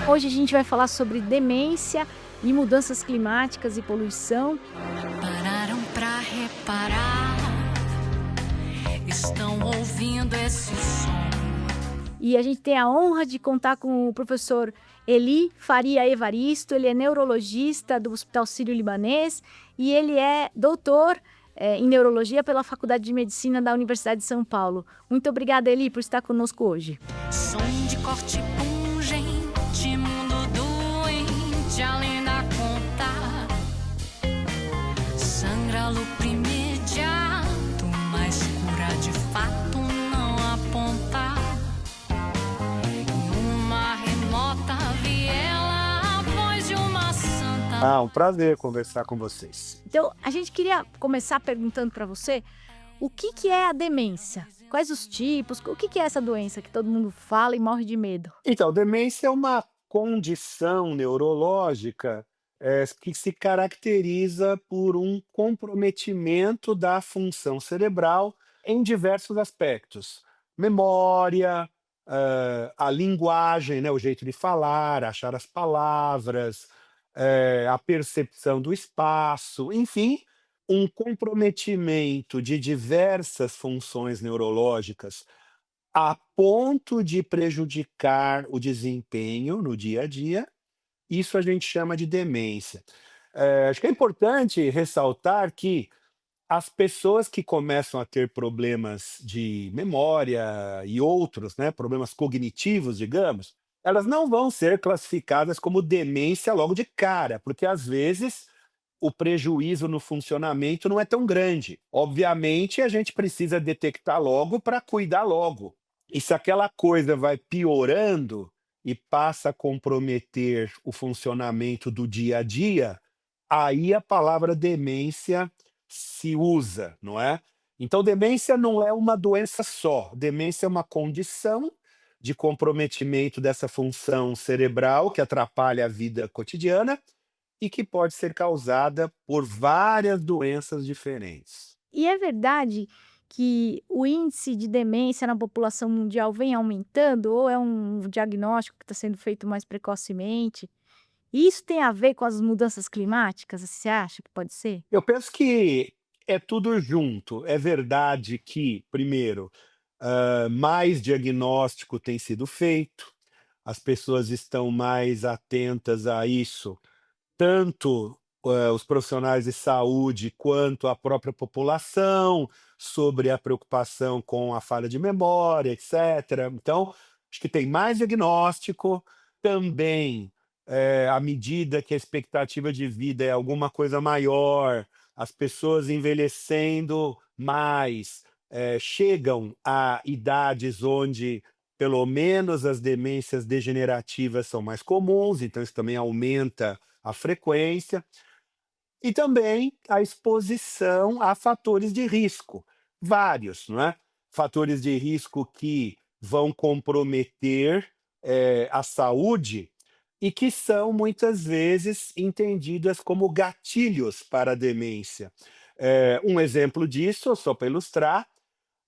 Hoje a gente vai falar sobre demência e mudanças climáticas e poluição. Pararam pra reparar, estão ouvindo esse som. E a gente tem a honra de contar com o professor Eli Faria Evaristo. Ele é neurologista do Hospital Sírio-Libanês e ele é doutor em neurologia pela Faculdade de Medicina da Universidade de São Paulo. Muito obrigada, Eli, por estar conosco hoje. Som de corte pungente, mundo doente, além da conta. Sangra-lo imediato, mas cura de fato não aponta. Em uma remota viela, a voz de uma santa. Um prazer conversar com vocês. Então, a gente queria começar perguntando para você o que é a demência? Quais os tipos? O que é essa doença que todo mundo fala e morre de medo? Então, demência é uma condição neurológica, que se caracteriza por um comprometimento da função cerebral em diversos aspectos. Memória, a linguagem, né, o jeito de falar, achar as palavras, a percepção do espaço, enfim, um comprometimento de diversas funções neurológicas a ponto de prejudicar o desempenho no dia a dia, isso a gente chama de demência. Acho que é importante ressaltar que as pessoas que começam a ter problemas de memória e outros, né, problemas cognitivos, digamos, elas não vão ser classificadas como demência logo de cara, porque às vezes o prejuízo no funcionamento não é tão grande. Obviamente, a gente precisa detectar logo para cuidar logo. E se aquela coisa vai piorando e passa a comprometer o funcionamento do dia a dia, aí a palavra demência se usa, não é? Então, demência não é uma doença só. Demência é uma condição de comprometimento dessa função cerebral que atrapalha a vida cotidiana e que pode ser causada por várias doenças diferentes. E é verdade que o índice de demência na população mundial vem aumentando ou é um diagnóstico que está sendo feito mais precocemente? E isso tem a ver com as mudanças climáticas, você acha que pode ser? Eu penso que é tudo junto. É verdade que, primeiro, mais diagnóstico tem sido feito, as pessoas estão mais atentas a isso, tanto os profissionais de saúde quanto a própria população, sobre a preocupação com a falha de memória, etc. Então, acho que tem mais diagnóstico, também, à medida que a expectativa de vida é alguma coisa maior, as pessoas envelhecendo mais, chegam a idades onde pelo menos as demências degenerativas são mais comuns, então isso também aumenta a frequência, e também a exposição a fatores de risco, vários, não é? Fatores de risco que vão comprometer, a saúde e que são muitas vezes entendidas como gatilhos para a demência. Um exemplo disso, só para ilustrar,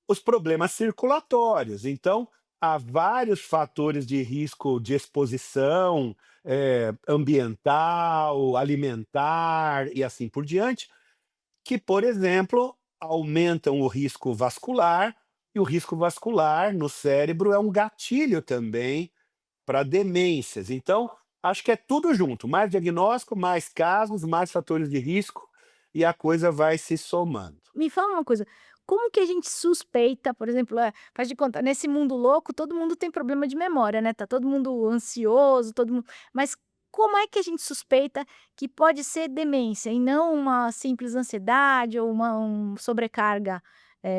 os problemas circulatórios. Então, há vários fatores de risco de exposição, ambiental, alimentar e assim por diante, que, por exemplo, aumentam o risco vascular, e o risco vascular no cérebro é um gatilho também para demências. Então, acho que é tudo junto, mais diagnóstico, mais casos, mais fatores de risco, e a coisa vai se somando. Me fala uma coisa, como que a gente suspeita, por exemplo, faz de conta, nesse mundo louco todo mundo tem problema de memória, né, tá todo mundo ansioso, todo mundo, mas como é que a gente suspeita que pode ser demência e não uma simples ansiedade ou sobrecarga,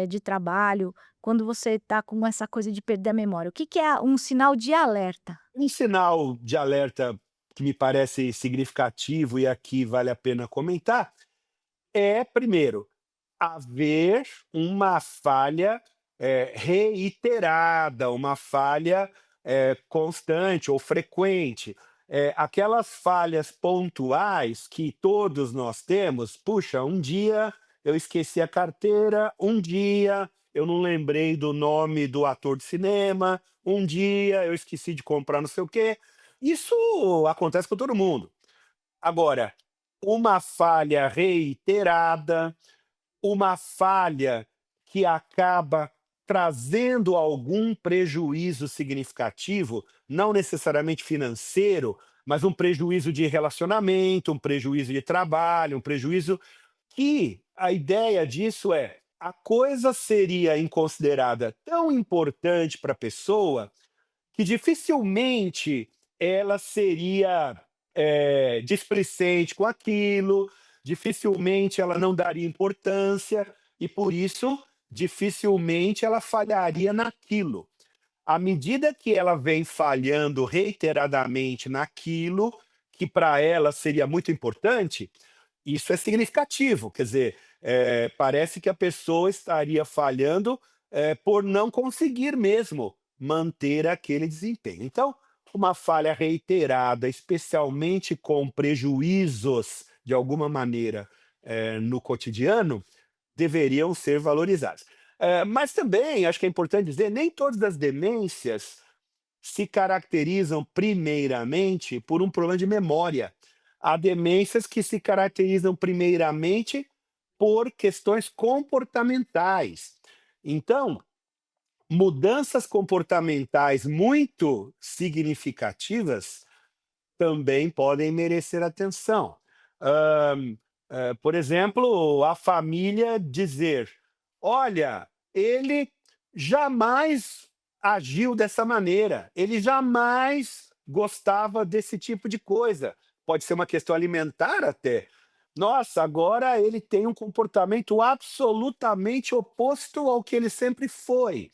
de trabalho, quando você tá com essa coisa de perder a memória? O que que é um sinal de alerta? Um sinal de alerta que me parece significativo e aqui vale a pena comentar é, primeiro, haver uma falha, reiterada, uma falha, constante ou frequente. Aquelas falhas pontuais que todos nós temos, puxa, um dia eu esqueci a carteira, um dia eu não lembrei do nome do ator de cinema, um dia eu esqueci de comprar não sei o quê. Isso acontece com todo mundo. Agora, uma falha reiterada, uma falha que acaba trazendo algum prejuízo significativo, não necessariamente financeiro, mas um prejuízo de relacionamento, um prejuízo de trabalho, um prejuízo que a ideia disso é, a coisa seria considerada tão importante para a pessoa que dificilmente ela seria, displicente com aquilo, dificilmente ela não daria importância e, por isso, dificilmente ela falharia naquilo. À medida que ela vem falhando reiteradamente naquilo que para ela seria muito importante, isso é significativo, quer dizer, parece que a pessoa estaria falhando, por não conseguir mesmo manter aquele desempenho. Então, uma falha reiterada, especialmente com prejuízos, de alguma maneira, no cotidiano, deveriam ser valorizados. Mas também, acho que é importante dizer, nem todas as demências se caracterizam primeiramente por um problema de memória. Há demências que se caracterizam primeiramente por questões comportamentais. Então, mudanças comportamentais muito significativas também podem merecer atenção. Hã, por exemplo, a família dizer: "Olha, ele jamais agiu dessa maneira, ele jamais gostava desse tipo de coisa". Pode ser uma questão alimentar até. "Nossa, agora ele tem um comportamento absolutamente oposto ao que ele sempre foi.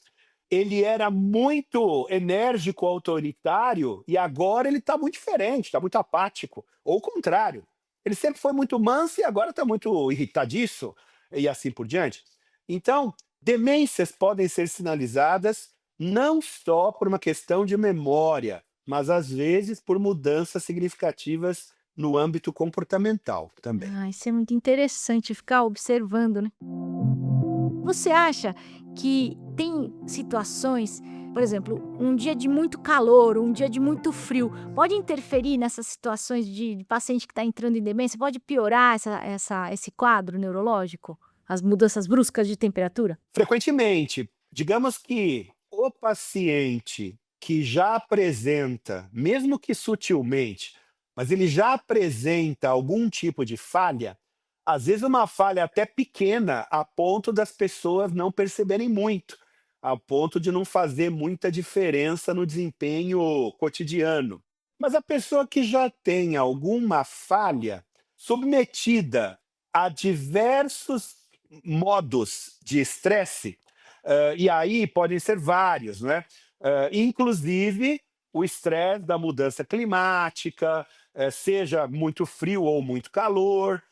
Ele era muito enérgico, autoritário, e agora ele está muito diferente, está muito apático. Ou o contrário, ele sempre foi muito manso e agora está muito irritadiço, e assim por diante. Então, demências podem ser sinalizadas não só por uma questão de memória, mas às vezes por mudanças significativas no âmbito comportamental também. Ah, isso é muito interessante, ficar observando, né. Você acha que tem situações, por exemplo, um dia de muito calor, um dia de muito frio, pode interferir nessas situações de paciente que está entrando em demência? Pode piorar esse quadro neurológico? As mudanças bruscas de temperatura? Frequentemente, digamos que o paciente que já apresenta, mesmo que sutilmente, mas ele já apresenta algum tipo de falha, às vezes uma falha até pequena, a ponto das pessoas não perceberem muito, a ponto de não fazer muita diferença no desempenho cotidiano. Mas a pessoa que já tem alguma falha, submetida a diversos modos de estresse, e aí podem ser vários, não é? Inclusive o estresse da mudança climática, seja muito frio ou muito calor,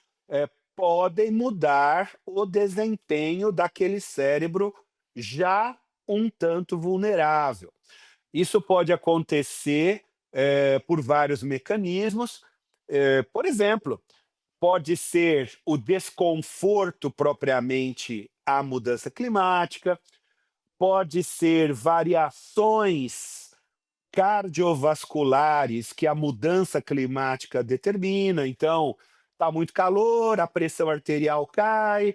podem mudar o desempenho daquele cérebro já um tanto vulnerável. Isso pode acontecer, por vários mecanismos, por exemplo, pode ser o desconforto propriamente à mudança climática, pode ser variações cardiovasculares que a mudança climática determina. Então, está muito calor, a pressão arterial cai,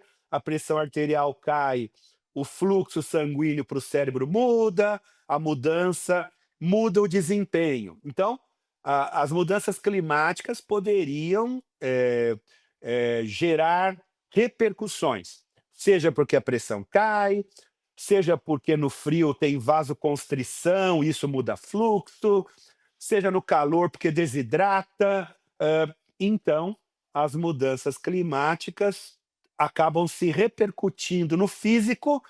o fluxo sanguíneo para o cérebro muda, a mudança muda o desempenho. Então, as mudanças climáticas poderiam gerar repercussões, seja porque a pressão cai, seja porque no frio tem vasoconstrição, isso muda fluxo, seja no calor porque desidrata. Então, as mudanças climáticas acabam se repercutindo no físico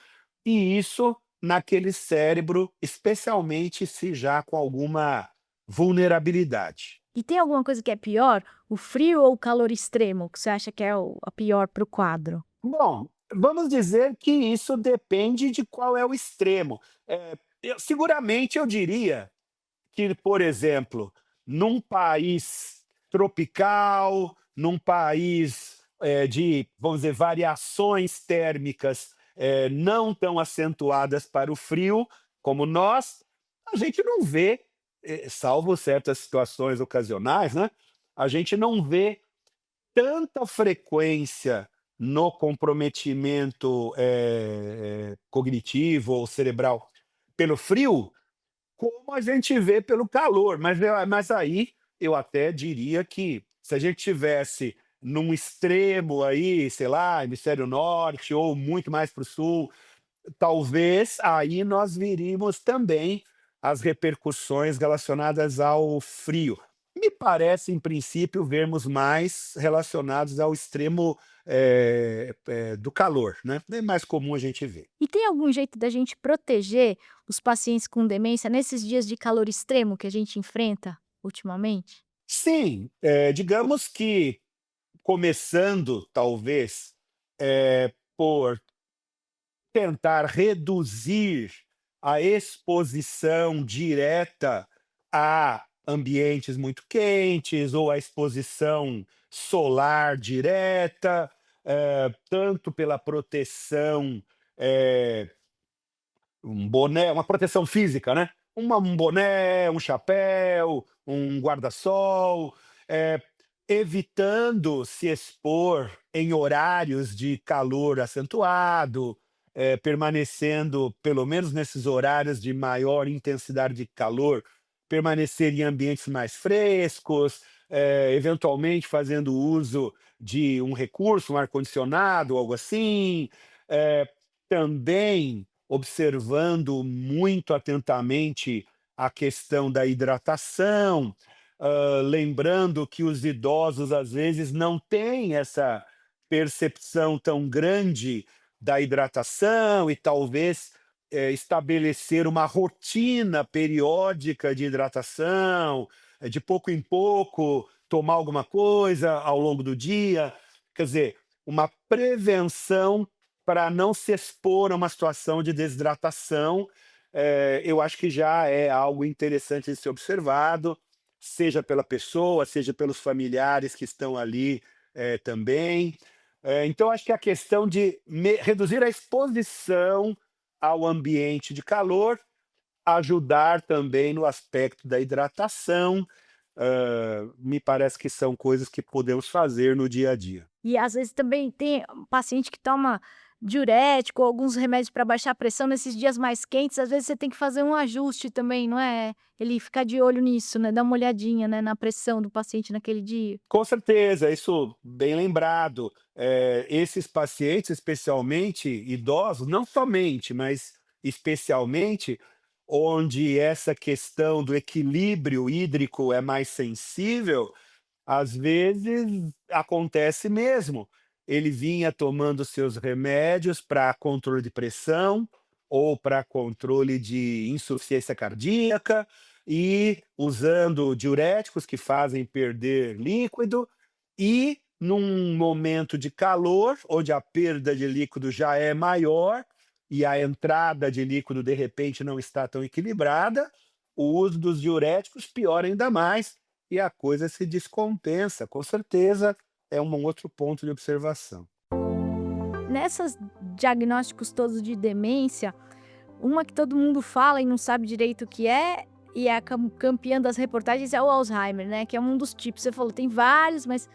e isso naquele cérebro, especialmente se já com alguma vulnerabilidade. E tem alguma coisa que é pior? O frio ou o calor extremo, que você acha que é a pior para o quadro? Bom, vamos dizer que isso depende de qual é o extremo. Seguramente eu diria que, por exemplo, num país tropical, num país de, vamos dizer, variações térmicas não tão acentuadas para o frio, como nós, a gente não vê salvo certas situações ocasionais, né, a gente não vê tanta frequência no comprometimento, cognitivo ou cerebral pelo frio, como a gente vê pelo calor, mas aí eu até diria que se a gente tivesse num extremo aí, sei lá, hemisfério norte ou muito mais para o sul, talvez aí nós veríamos também as repercussões relacionadas ao frio. Me parece, em princípio, vermos mais relacionados ao extremo, do calor, né, é mais comum a gente ver. E tem algum jeito da gente proteger os pacientes com demência nesses dias de calor extremo que a gente enfrenta ultimamente? Sim, digamos que começando talvez, por tentar reduzir a exposição direta a ambientes muito quentes ou a exposição solar direta, tanto pela proteção, eh, um boné, uma proteção física, né, um boné, um chapéu, um guarda-sol, eh, evitando se expor em horários de calor acentuado, permanecendo, pelo menos nesses horários de maior intensidade de calor, permanecer em ambientes mais frescos, eventualmente fazendo uso de um recurso, um ar-condicionado, algo assim. Eh, Também observando muito atentamente a questão da hidratação, lembrando que os idosos, às vezes, não têm essa percepção tão grande da hidratação e talvez, estabelecer uma rotina periódica de hidratação, de pouco em pouco tomar alguma coisa ao longo do dia, quer dizer, uma prevenção para não se expor a uma situação de desidratação, eu acho que já é algo interessante de ser observado, seja pela pessoa, seja pelos familiares que estão ali, também. Então acho que a questão de reduzir a exposição ao ambiente de calor, ajudar também no aspecto da hidratação, me parece que são coisas que podemos fazer no dia a dia. E às vezes também tem paciente que toma diurético ou alguns remédios para baixar a pressão nesses dias mais quentes, às vezes você tem que fazer um ajuste também, não é? Ele ficar de olho nisso, né, dar uma olhadinha, né, na pressão do paciente naquele dia. Com certeza, isso bem lembrado. Esses pacientes, especialmente idosos, não somente, mas especialmente, onde essa questão do equilíbrio hídrico é mais sensível, às vezes acontece mesmo. Ele vinha tomando seus remédios para controle de pressão ou para controle de insuficiência cardíaca e usando diuréticos que fazem perder líquido e num momento de calor, onde a perda de líquido já é maior e a entrada de líquido de repente não está tão equilibrada, o uso dos diuréticos piora ainda mais e a coisa se descompensa, com certeza é um outro ponto de observação. Nessas diagnósticos todos de demência, uma que todo mundo fala e não sabe direito o que é, e é a campeã das reportagens é o Alzheimer, né, que é um dos tipos. Você falou, tem vários, mas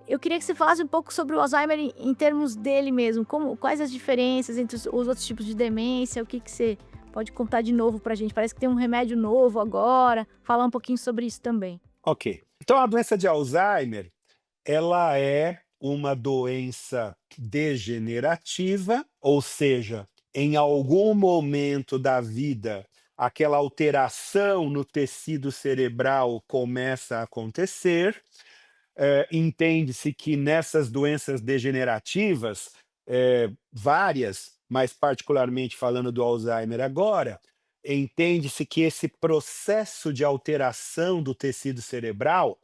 eu queria que você falasse um pouco sobre o Alzheimer em termos dele mesmo, como quais as diferenças entre os outros tipos de demência, o que que você pode contar de novo pra gente? Parece que tem um remédio novo agora, falar um pouquinho sobre isso também. Ok. Então a doença de Alzheimer, ela é uma doença degenerativa, ou seja, em algum momento da vida, aquela alteração no tecido cerebral começa a acontecer. Entende-se que nessas doenças degenerativas, várias, mas particularmente falando do Alzheimer agora, entende-se que esse processo de alteração do tecido cerebral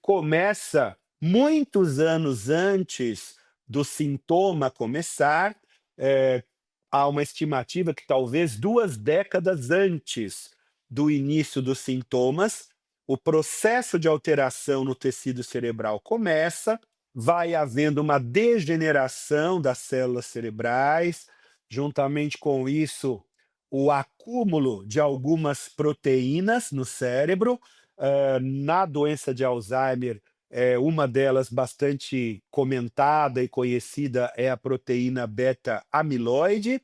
começa muitos anos antes do sintoma começar, eh, há uma estimativa que talvez 2 décadas antes do início dos sintomas, o processo de alteração no tecido cerebral começa, vai havendo uma degeneração das células cerebrais, juntamente com isso, o acúmulo de algumas proteínas no cérebro. Na doença de Alzheimer, uma delas bastante comentada e conhecida é a proteína beta-amiloide.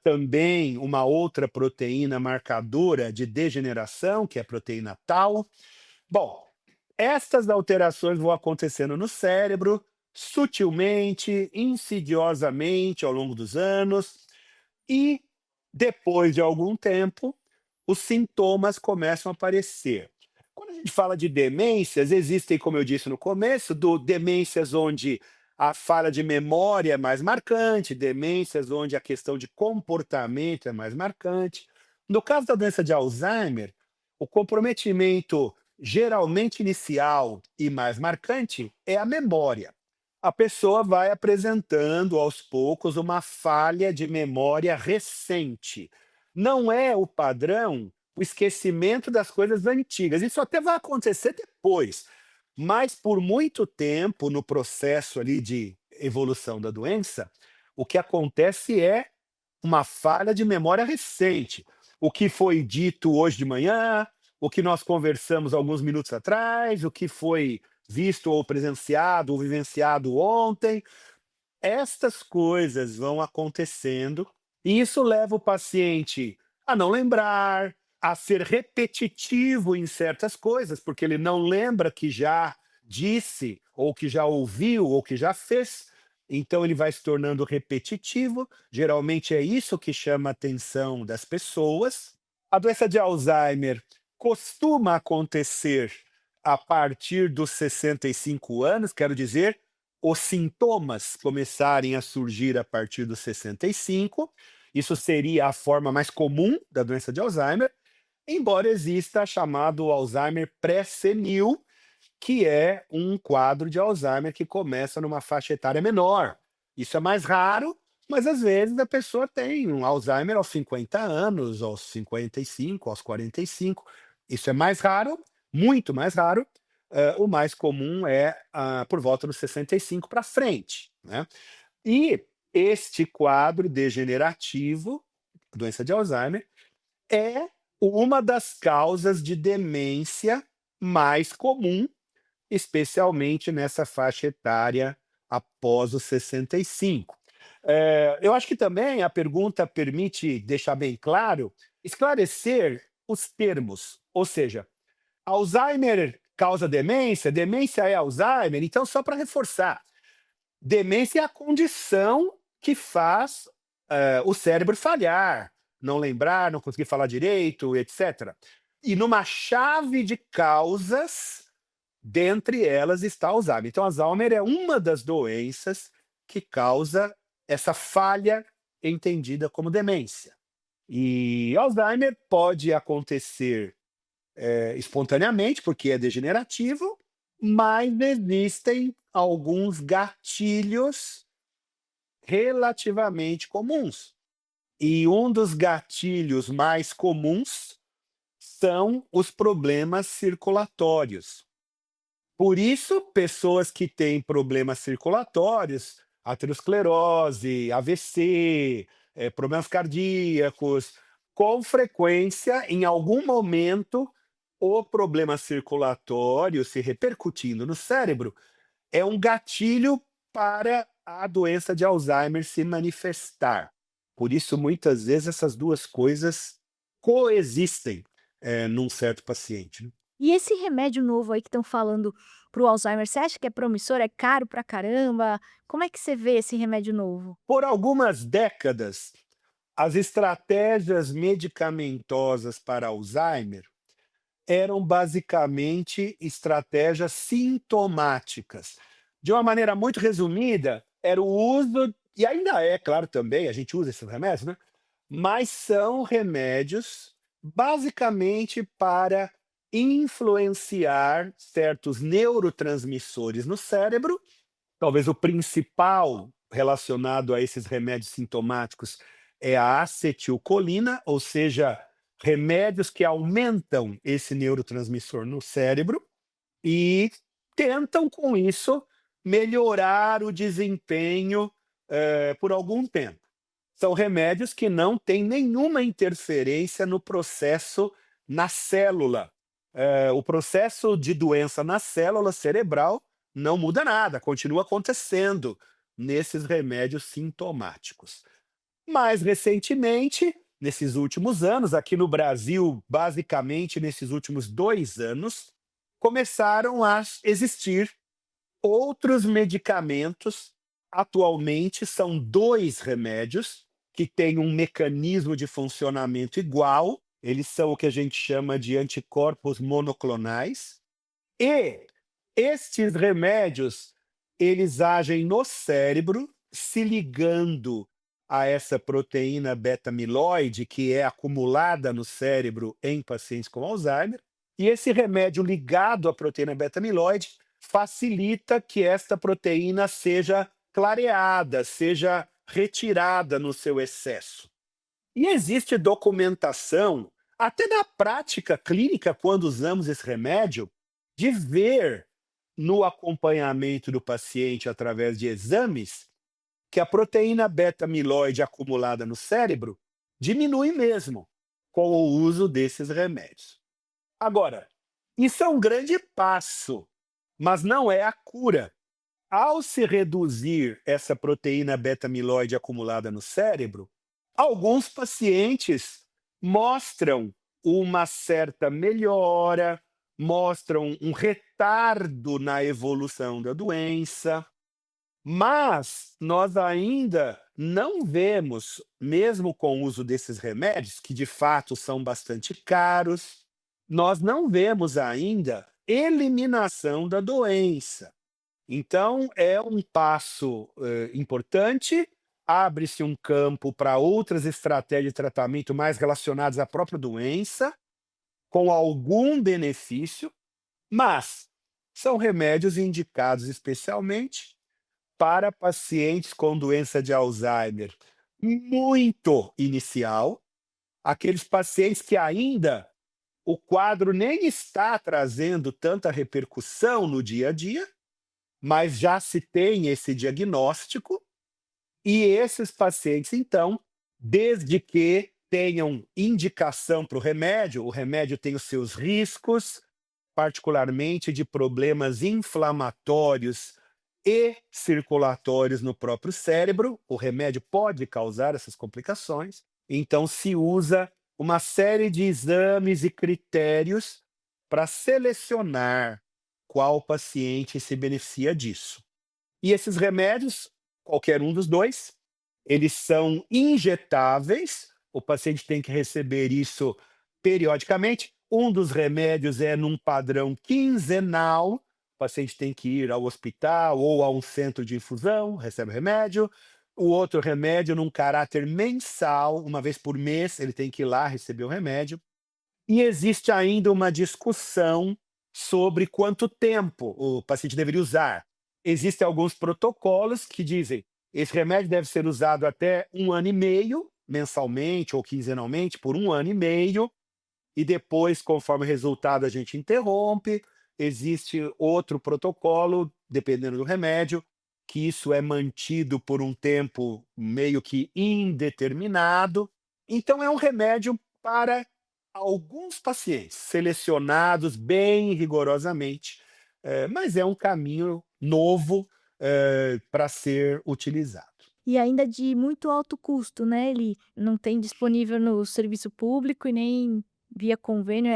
Também uma outra proteína marcadora de degeneração, que é a proteína tau. Bom, estas alterações vão acontecendo no cérebro sutilmente, insidiosamente ao longo dos anos, e depois de algum tempo, os sintomas começam a aparecer. Quando a gente fala de demências, existem, como eu disse no começo, demências onde a falha de memória é mais marcante, demências onde a questão de comportamento é mais marcante. No caso da doença de Alzheimer, o comprometimento geralmente inicial e mais marcante é a memória. A pessoa vai apresentando aos poucos uma falha de memória recente. Não é o padrão o esquecimento das coisas antigas. Isso até vai acontecer depois, mas por muito tempo no processo ali de evolução da doença, o que acontece é uma falha de memória recente. O que foi dito hoje de manhã, o que nós conversamos alguns minutos atrás, o que foi visto ou presenciado ou vivenciado ontem, estas coisas vão acontecendo e isso leva o paciente a não lembrar, a ser repetitivo em certas coisas, porque ele não lembra que já disse, ou que já ouviu, ou que já fez. Então ele vai se tornando repetitivo. Geralmente é isso que chama a atenção das pessoas. A doença de Alzheimer costuma acontecer a partir dos 65 anos, quero dizer, os sintomas começarem a surgir a partir dos 65. Isso seria a forma mais comum da doença de Alzheimer, embora exista chamado Alzheimer pré-senil, que é um quadro de Alzheimer que começa numa faixa etária menor. Isso é mais raro, mas às vezes a pessoa tem um Alzheimer aos 50 anos, aos 55, aos 45. Isso é mais raro, muito mais raro. O mais comum é por volta dos 65 para frente, né? E este quadro degenerativo, doença de Alzheimer, é uma das causas de demência mais comum, especialmente nessa faixa etária após os 65. Eu acho que também a pergunta permite deixar bem claro, esclarecer os termos, ou seja, Alzheimer causa demência, demência é Alzheimer, então só para reforçar, demência é a condição que faz o cérebro falhar, não lembrar, não conseguir falar direito, etc. E numa chave de causas, dentre elas está Alzheimer. Então, Alzheimer é uma das doenças que causa essa falha entendida como demência. E Alzheimer pode acontecer espontaneamente, porque é degenerativo, mas existem alguns gatilhos relativamente comuns. E um dos gatilhos mais comuns são os problemas circulatórios. Por isso, pessoas que têm problemas circulatórios, aterosclerose, AVC, problemas cardíacos, com frequência, em algum momento, o problema circulatório se repercutindo no cérebro é um gatilho para a doença de Alzheimer se manifestar. Por isso, muitas vezes, essas duas coisas coexistem, num certo paciente, né? E esse remédio novo aí que estão falando para o Alzheimer, você acha que é promissor? É caro pra caramba? Como é que você vê esse remédio novo? Por algumas décadas, as estratégias medicamentosas para Alzheimer eram basicamente estratégias sintomáticas. De uma maneira muito resumida, era o uso, e ainda é, claro, também, a gente usa esses remédios, né? Mas são remédios basicamente para influenciar certos neurotransmissores no cérebro. Talvez o principal relacionado a esses remédios sintomáticos é a acetilcolina, ou seja, remédios que aumentam esse neurotransmissor no cérebro e tentam, com isso, melhorar o desempenho por algum tempo. São remédios que não têm nenhuma interferência no processo na célula. O processo de doença na célula cerebral não muda nada, continua acontecendo nesses remédios sintomáticos. Mais recentemente, nesses últimos anos, aqui no Brasil, basicamente nesses últimos 2 anos, começaram a existir outros medicamentos. Atualmente, são 2 remédios que têm um mecanismo de funcionamento igual. Eles são o que a gente chama de anticorpos monoclonais. E estes remédios, eles agem no cérebro, se ligando a essa proteína beta-amiloide, que é acumulada no cérebro em pacientes com Alzheimer. E esse remédio ligado à proteína beta-amiloide facilita que esta proteína seja clareada, seja retirada no seu excesso. E existe documentação, até na prática clínica, quando usamos esse remédio, de ver no acompanhamento do paciente através de exames que a proteína beta-amiloide acumulada no cérebro diminui mesmo com o uso desses remédios. Agora, isso é um grande passo, mas não é a cura. Ao se reduzir essa proteína beta-amiloide acumulada no cérebro, alguns pacientes mostram uma certa melhora, mostram um retardo na evolução da doença, mas nós ainda não vemos, mesmo com o uso desses remédios, que de fato são bastante caros, nós não vemos ainda eliminação da doença. Então, é um passo importante, abre-se um campo para outras estratégias de tratamento mais relacionadas à própria doença, com algum benefício, mas são remédios indicados especialmente para pacientes com doença de Alzheimer muito inicial, aqueles pacientes que ainda o quadro nem está trazendo tanta repercussão no dia a dia, mas já se tem esse diagnóstico, e esses pacientes, então, desde que tenham indicação para o remédio tem os seus riscos, particularmente de problemas inflamatórios e circulatórios no próprio cérebro. O remédio pode causar essas complicações, então se usa uma série de exames e critérios para selecionar qual paciente se beneficia disso. E esses remédios, qualquer um dos dois, eles são injetáveis, o paciente tem que receber isso periodicamente. Um dos remédios é num padrão quinzenal, o paciente tem que ir ao hospital ou a um centro de infusão, recebe o remédio. O outro remédio num caráter mensal, uma vez por mês, ele tem que ir lá receber o remédio. E existe ainda uma discussão sobre quanto tempo o paciente deveria usar. Existem alguns protocolos que dizem esse remédio deve ser usado até 1 ano e meio, mensalmente ou quinzenalmente, por 1 ano e meio, e depois, conforme o resultado, a gente interrompe. Existe outro protocolo, dependendo do remédio, que isso é mantido por um tempo meio que indeterminado. Então, é um remédio para alguns pacientes, selecionados bem rigorosamente, mas é um caminho novo para ser utilizado. E ainda de muito alto custo, né, ele não tem disponível no serviço público e nem via convênio,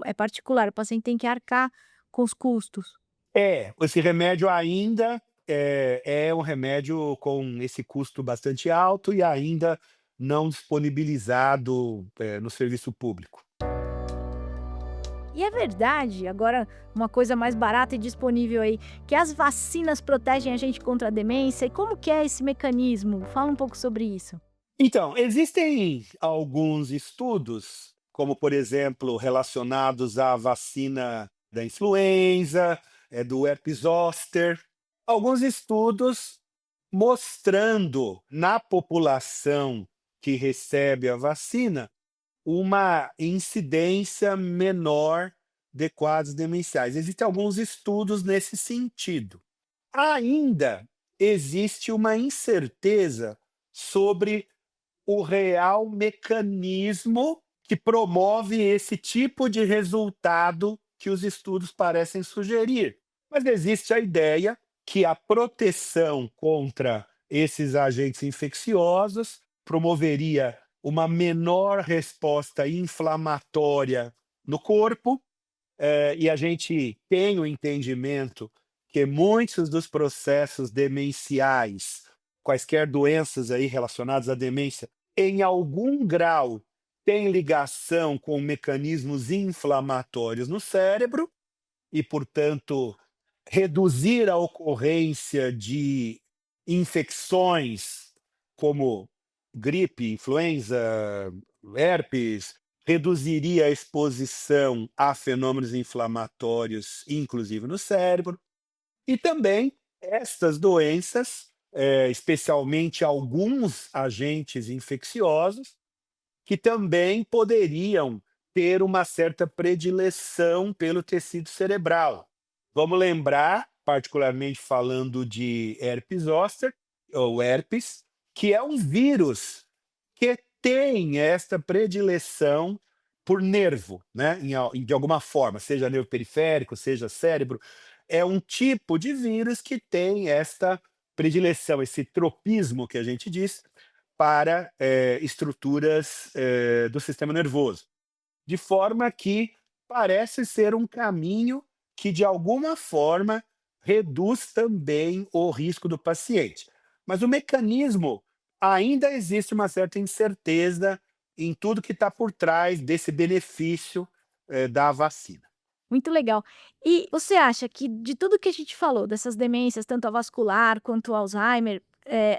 é particular, o paciente tem que arcar com os custos. Esse remédio ainda é um remédio com esse custo bastante alto e ainda não disponibilizado, no serviço público. E é verdade, agora uma coisa mais barata e disponível aí, que as vacinas protegem a gente contra a demência, e como que é esse mecanismo? Fala um pouco sobre isso. Então, existem alguns estudos, como por exemplo, relacionados à vacina da influenza, do herpes zoster, alguns estudos mostrando na população que recebe a vacina uma incidência menor de quadros demenciais. Existem alguns estudos nesse sentido. Ainda existe uma incerteza sobre o real mecanismo que promove esse tipo de resultado que os estudos parecem sugerir. Mas existe a ideia que a proteção contra esses agentes infecciosos promoveria uma menor resposta inflamatória no corpo, e a gente tem o entendimento que muitos dos processos demenciais, quaisquer doenças aí relacionadas à demência, em algum grau têm ligação com mecanismos inflamatórios no cérebro e, portanto, reduzir a ocorrência de infecções como gripe, influenza, herpes, reduziria a exposição a fenômenos inflamatórios, inclusive no cérebro. E também estas doenças, especialmente alguns agentes infecciosos, que também poderiam ter uma certa predileção pelo tecido cerebral. Vamos lembrar, particularmente falando de herpes zoster, ou herpes, que é um vírus que tem esta predileção por nervo, né? De alguma forma, seja nervo periférico, seja cérebro. É um tipo de vírus que tem esta predileção, esse tropismo que a gente diz, para estruturas do sistema nervoso. De forma que parece ser um caminho que, de alguma forma, reduz também o risco do paciente. Mas o mecanismo, ainda existe uma certa incerteza em tudo que está por trás desse benefício da vacina. Muito legal. E você acha que de tudo que a gente falou, dessas demências, tanto a vascular quanto o Alzheimer,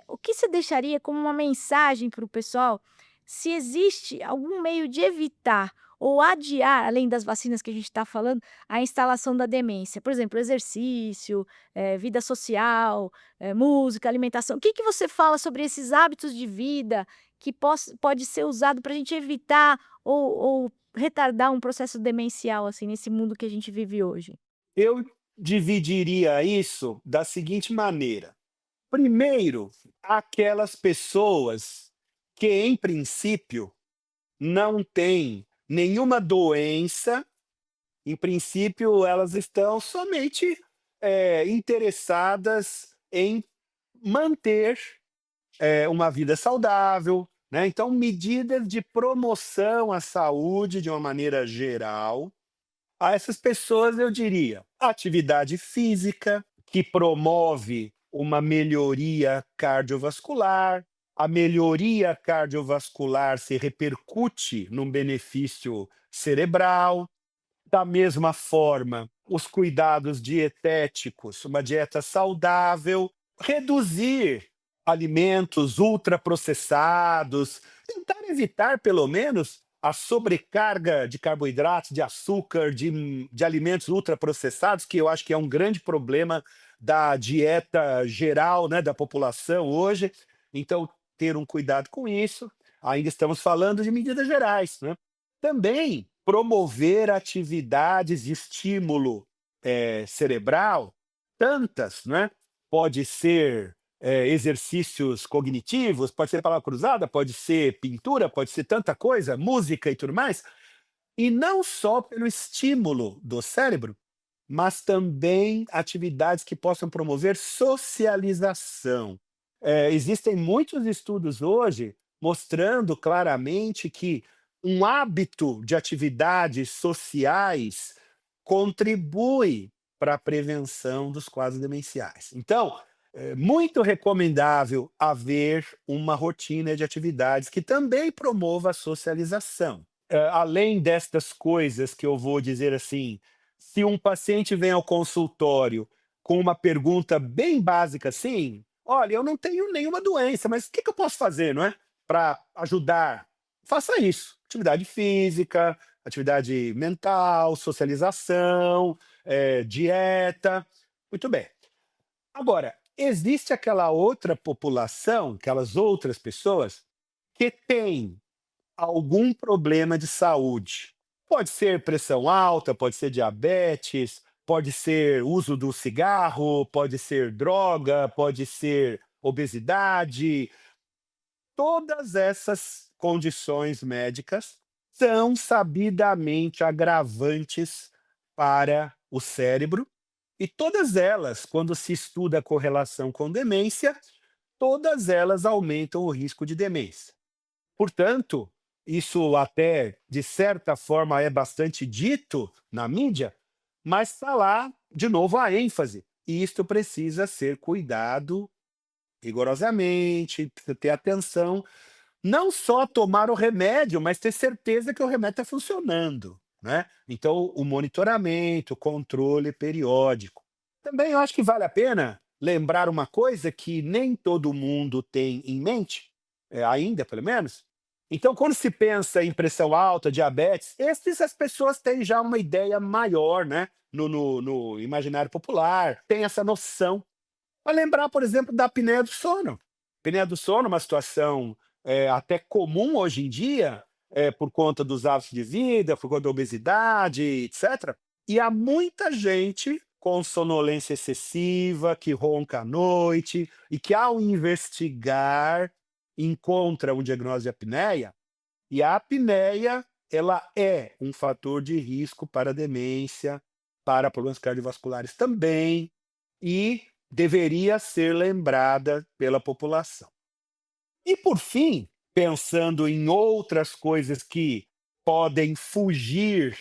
o que você deixaria como uma mensagem para o pessoal, se existe algum meio de evitar ou adiar, além das vacinas que a gente está falando, a instalação da demência? Por exemplo, exercício, vida social, música, alimentação. O que que você fala sobre esses hábitos de vida que pode ser usado para a gente evitar ou retardar um processo demencial, assim, nesse mundo que a gente vive hoje? Eu dividiria isso da seguinte maneira. Primeiro, aquelas pessoas que, em princípio, não têm nenhuma doença, em princípio, elas estão somente interessadas em manter uma vida saudável, né? Então, medidas de promoção à saúde de uma maneira geral. A essas pessoas eu diria: atividade física, que promove uma melhoria cardiovascular, a melhoria cardiovascular se repercute num benefício cerebral. Da mesma forma, os cuidados dietéticos, uma dieta saudável, reduzir alimentos ultraprocessados, tentar evitar, pelo menos, a sobrecarga de carboidratos, de açúcar, de alimentos ultraprocessados, que eu acho que é um grande problema da dieta geral, né, da população hoje. Então, ter um cuidado com isso. Ainda estamos falando de medidas gerais, né? Também promover atividades de estímulo, cerebral, tantas, né, pode ser, exercícios cognitivos, pode ser palavra cruzada, pode ser pintura, pode ser tanta coisa, música e tudo mais, e não só pelo estímulo do cérebro, mas também atividades que possam promover socialização. Existem muitos estudos hoje mostrando claramente que um hábito de atividades sociais contribui para a prevenção dos quadros demenciais. Então, é muito recomendável haver uma rotina de atividades que também promova a socialização. Além destas coisas que eu vou dizer assim, se um paciente vem ao consultório com uma pergunta bem básica assim: "Olha, eu não tenho nenhuma doença, mas o que que eu posso fazer, não é, para ajudar?". Faça isso, atividade física, atividade mental, socialização, dieta, muito bem. Agora, existe aquela outra população, aquelas outras pessoas que têm algum problema de saúde. Pode ser pressão alta, pode ser diabetes, pode ser uso do cigarro, pode ser droga, pode ser obesidade. Todas essas condições médicas são sabidamente agravantes para o cérebro, e todas elas, quando se estuda a correlação com demência, todas elas aumentam o risco de demência. Portanto, isso até, de certa forma, é bastante dito na mídia, mas está lá, de novo, a ênfase. E isto precisa ser cuidado rigorosamente, precisa ter atenção, não só tomar o remédio, mas ter certeza que o remédio está funcionando, né? Então, o monitoramento, o controle periódico. Também eu acho que vale a pena lembrar uma coisa que nem todo mundo tem em mente, ainda pelo menos. Então, quando se pensa em pressão alta, diabetes, esses as pessoas têm já uma ideia maior, né? No imaginário popular, tem essa noção. Para lembrar, por exemplo, da apneia do sono. Apneia do sono é uma situação até comum hoje em dia, por conta dos hábitos de vida, por conta da obesidade, etc. E há muita gente com sonolência excessiva, que ronca à noite, e que ao investigar encontra um diagnóstico de apneia, e a apneia ela é um fator de risco para demência, para problemas cardiovasculares também, e deveria ser lembrada pela população. E por fim, pensando em outras coisas que podem fugir,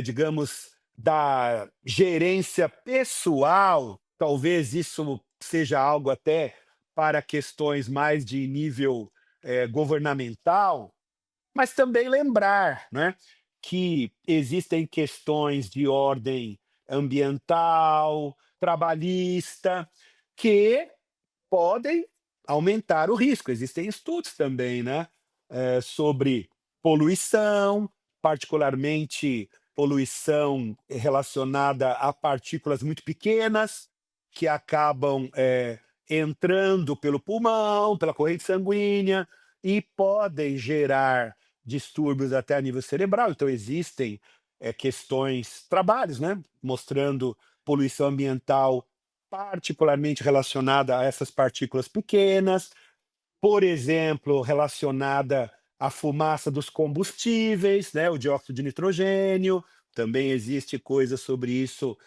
digamos, da gerência pessoal, talvez isso seja algo até para questões mais de nível, governamental, mas também lembrar, né, que existem questões de ordem ambiental, trabalhista, que podem aumentar o risco. Existem estudos também, né, sobre poluição, particularmente poluição relacionada a partículas muito pequenas, que acabam, entrando pelo pulmão, pela corrente sanguínea, e podem gerar distúrbios até a nível cerebral. Então existem, questões, trabalhos, né, mostrando poluição ambiental particularmente relacionada a essas partículas pequenas, por exemplo, relacionada à fumaça dos combustíveis, né, o dióxido de nitrogênio, também existe coisa sobre isso,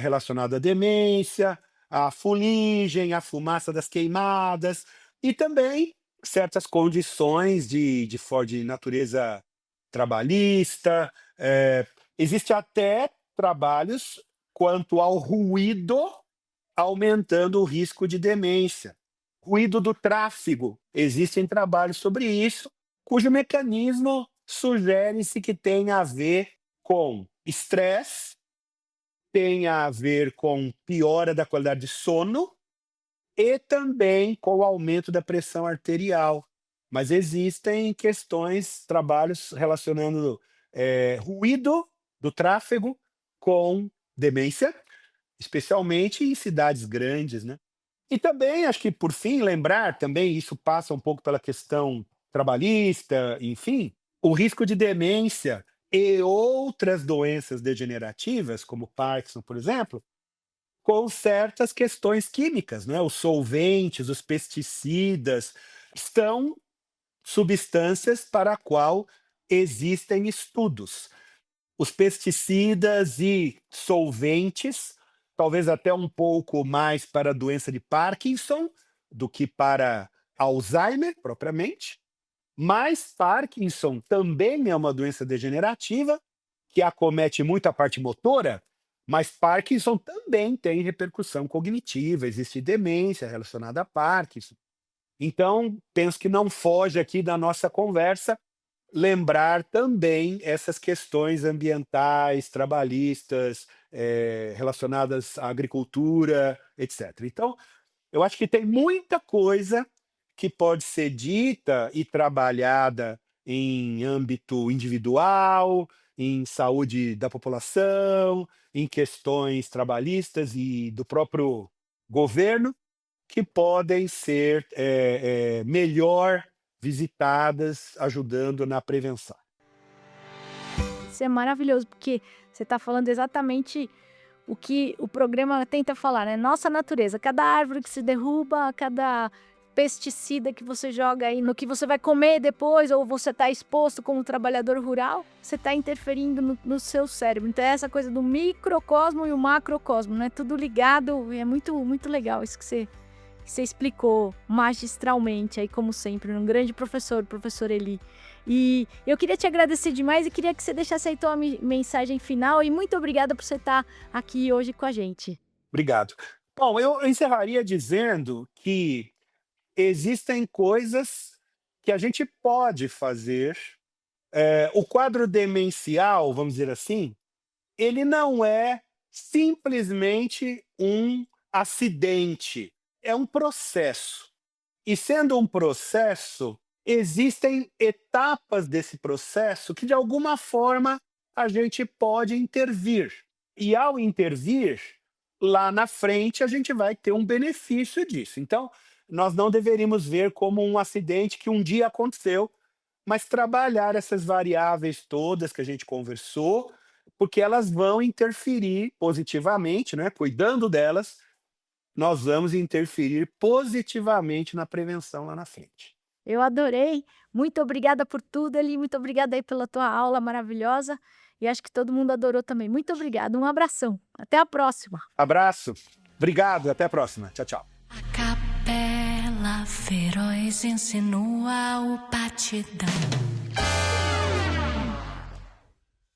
relacionada à demência, à fuligem, à fumaça das queimadas, e também certas condições de natureza trabalhista. Existe até trabalhos quanto ao ruído aumentando o risco de demência. Ruído do tráfego, existem trabalhos sobre isso, cujo mecanismo sugere-se que tem a ver com estresse, tem a ver com piora da qualidade de sono e também com o aumento da pressão arterial. Mas existem questões, trabalhos relacionando ruído do tráfego com demência, especialmente em cidades grandes, né. E também, acho que por fim, lembrar também, isso passa um pouco pela questão trabalhista, enfim, o risco de demência e outras doenças degenerativas, como Parkinson, por exemplo, com certas questões químicas, né, os solventes, os pesticidas, são substâncias para a qual existem estudos. Os pesticidas e solventes, talvez até um pouco mais para a doença de Parkinson do que para Alzheimer propriamente, mas Parkinson também é uma doença degenerativa que acomete muito a parte motora, mas Parkinson também tem repercussão cognitiva, existe demência relacionada a Parkinson. Então, penso que não foge aqui da nossa conversa lembrar também essas questões ambientais, trabalhistas, relacionadas à agricultura, etc. Então, eu acho que tem muita coisa que pode ser dita e trabalhada em âmbito individual, em saúde da população, em questões trabalhistas e do próprio governo, que podem ser melhor visitadas, ajudando na prevenção. Isso é maravilhoso, porque você está falando exatamente o que o programa tenta falar, né, nossa natureza, cada árvore que se derruba, cada pesticida que você joga aí no que você vai comer depois, ou você está exposto como trabalhador rural, você está interferindo no seu cérebro. Então é essa coisa do microcosmo e o macrocosmo, né? Tudo ligado, e é muito, muito legal isso que você explicou magistralmente aí, como sempre, um grande professor, o professor Eli. E eu queria te agradecer demais e queria que você deixasse aí tua mensagem final, e muito obrigada por você estar aqui hoje com a gente. Obrigado. Bom, eu encerraria dizendo que existem coisas que a gente pode fazer. O quadro demencial, vamos dizer assim, ele não é simplesmente um acidente, é um processo. E sendo um processo, existem etapas desse processo que, de alguma forma, a gente pode intervir. E ao intervir, lá na frente, a gente vai ter um benefício disso. Então, nós não deveríamos ver como um acidente que um dia aconteceu, mas trabalhar essas variáveis todas que a gente conversou, porque elas vão interferir positivamente, né? Cuidando delas, nós vamos interferir positivamente na prevenção lá na frente. Eu adorei. Muito obrigada por tudo, Eli. Muito obrigada aí pela tua aula maravilhosa. E acho que todo mundo adorou também. Muito obrigada. Um abração. Até a próxima. Abraço, obrigado, até a próxima. Tchau, tchau. A capela feroz insinua o batidão.